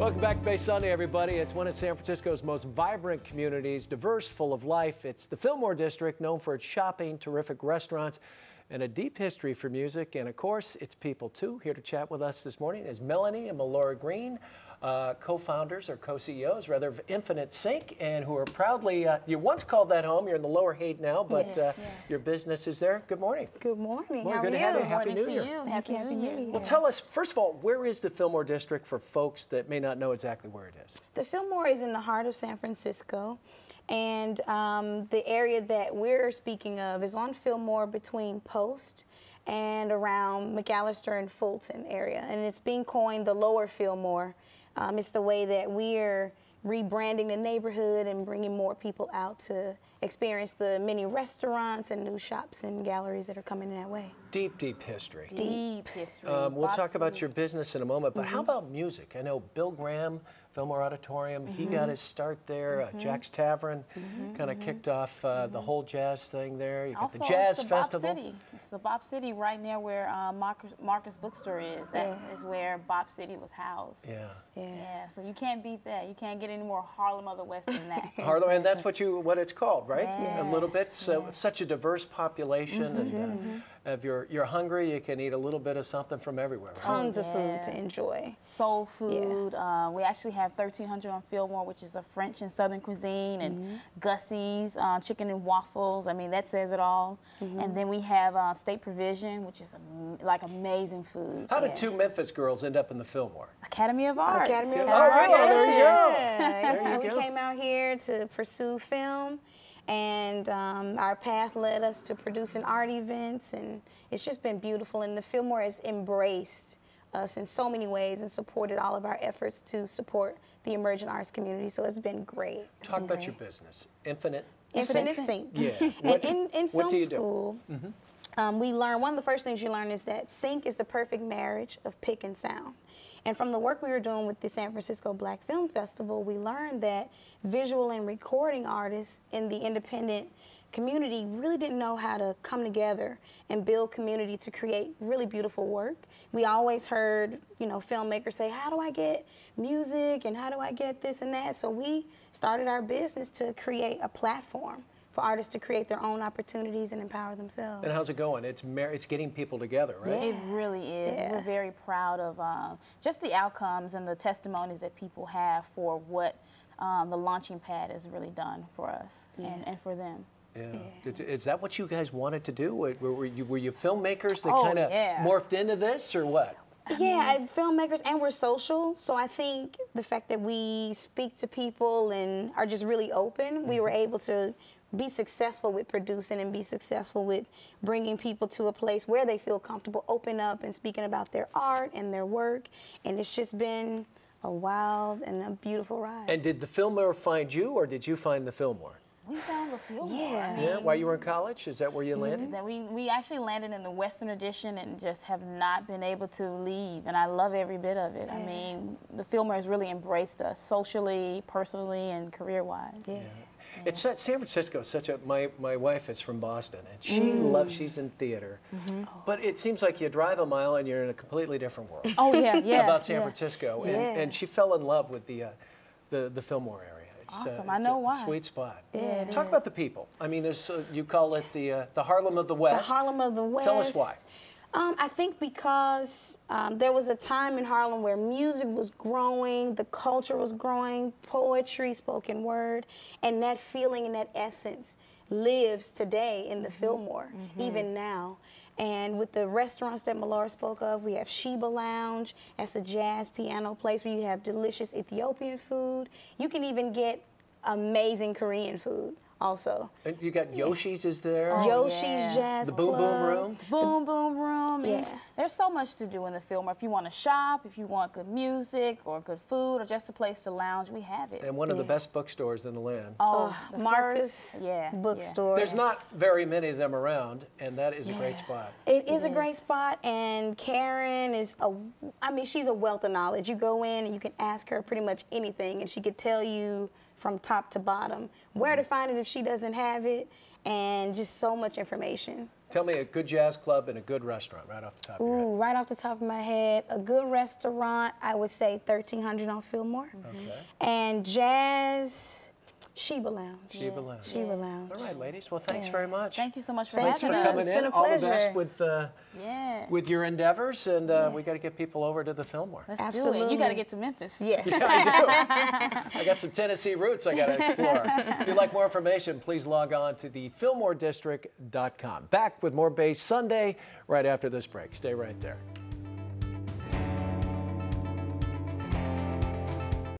Welcome back to Bay Sunday, everybody. It's one of San Francisco's most vibrant communities, diverse, full of life. It's the Fillmore District, known for its shopping, terrific restaurants, and a deep history for music. And of course, its people too. Here to chat with us this morning is Melanie and Melora Green, co-founders or co-CEOs rather of Infinite Sync, and who are proudly, you once called that home. You're in the Lower Haight now, but your business is there. Good morning. Good morning. Well, How good are to you? have you. Good Happy morning New Year. to you. Happy New Year. Well, tell us, first of all, where is the Fillmore District for folks that may not know exactly where it is? The Fillmore is in the heart of San Francisco, and the area that we're speaking of is on Fillmore between Post and around McAllister and Fulton area, and it's being coined the Lower Fillmore. It's the way that we're rebranding the neighborhood and bringing more people out to experience the many restaurants and new shops and galleries that are coming in that way. Deep, deep history. Deep history. We'll talk about your business in a moment, but how about music? I know Bill Graham, Fillmore Auditorium, he got his start there. Jack's Tavern kind of kicked off the whole jazz thing there. You got Also, the Jazz it's the Festival. Bop City. It's the Bop City right near where Marcus Bookstore is. That is where Bop City was housed. Yeah, so you can't beat that. You can't get any more Harlem of the West than that. Harlem, and that's what it's called, right? Yes. A little bit. So such a diverse population, and if you're hungry, you can eat a little bit of something from everywhere. Right? Tons of food to enjoy. Soul food. We actually have 1300 on Fillmore, which is a French and Southern cuisine, and Gussie's, chicken and waffles. I mean, that says it all. And then we have State Provision, which is like amazing food. How did two Memphis girls end up in the Fillmore? Academy of Art. Academy of Oh, Art. really? Oh, there you go. Yeah, we came out here to pursue film, and our path led us to producing art events, and it's just been beautiful. And the Fillmore has embraced us in so many ways and supported all of our efforts to support the emerging arts community. So it's been great. Talk about your business, Infinite Sync. Yeah. And in what do film you do? school, we learn, one of the first things you learn is that sync is the perfect marriage of pick and sound. And from the work we were doing with the San Francisco Black Film Festival, we learned that visual and recording artists in the independent community really didn't know how to come together and build community to create really beautiful work. We always heard, filmmakers say, how do I get music and how do I get this and that? So we started our business to create a platform for artists to create their own opportunities and empower themselves. And how's it going? It's getting people together, right? It really is. We're very proud of just the outcomes and the testimonies that people have for what the launching pad has really done for us and for them. Yeah. Is that what you guys wanted to do? Were you filmmakers that kind of morphed into this, or what? Yeah, filmmakers, and we're social, so I think the fact that we speak to people and are just really open, we were able to be successful with producing and be successful with bringing people to a place where they feel comfortable, open up and speaking about their art and their work, and it's just been a wild and a beautiful ride. And did the Fillmore find you, or did you find the Fillmore? We found the Fillmore. Yeah. While you were in college? Is that where you landed? That we actually landed in the Western Addition and just have not been able to leave, and I love every bit of it. I mean, the Fillmore has really embraced us socially, personally, and career-wise. It's San Francisco is such a, my wife is from Boston, and she she's in theater, but it seems like you drive a mile and you're in a completely different world. Oh yeah, about San Francisco, and she fell in love with the Fillmore area. It's, awesome, I know why. Sweet spot. Yeah, Talk about the people. I mean, there's you call it the Harlem of the West. The Harlem of the West. Tell us why. I think because there was a time in Harlem where music was growing, the culture was growing, poetry, spoken word, and that feeling and that essence lives today in the Fillmore, even now. And with the restaurants that Melora spoke of, we have Sheba Lounge. That's a jazz piano place where you have delicious Ethiopian food. You can even get amazing Korean food also. And you got Yoshi's is there. Yoshi's Jazz The Boom Club. Boom Room. Boom Room. Yeah. There's so much to do in the Fillmore. If you want to shop, if you want good music or good food or just a place to lounge, we have it. And one of the best bookstores in the land. Oh, the Marcus first, Bookstore. There's not very many of them around, and that is a great spot. It is a great spot, and Karen is she's a wealth of knowledge. You go in and you can ask her pretty much anything, and she could tell you from top to bottom where to find it if she doesn't have it, and just so much information. Tell me a good jazz club and a good restaurant right off the top of your head. Ooh, right off the top of my head, a good restaurant, I would say 1300 on Fillmore. Okay. And jazz, Sheba Lounge. Sheba Lounge. Sheba Lounge. All right, ladies. Well, thanks very much. Thank you so much for Thanks for having us. coming It's been in. a All the pleasure. best with your endeavors, and we got to get people over to the Fillmore. Let's do it. Absolutely. You got to get to Memphis. Yes. Yeah, I do. I got some Tennessee roots I got to explore. If you'd like more information, please log on to the FillmoreDistrict.com. Back with more Bay Sunday right after this break. Stay right there.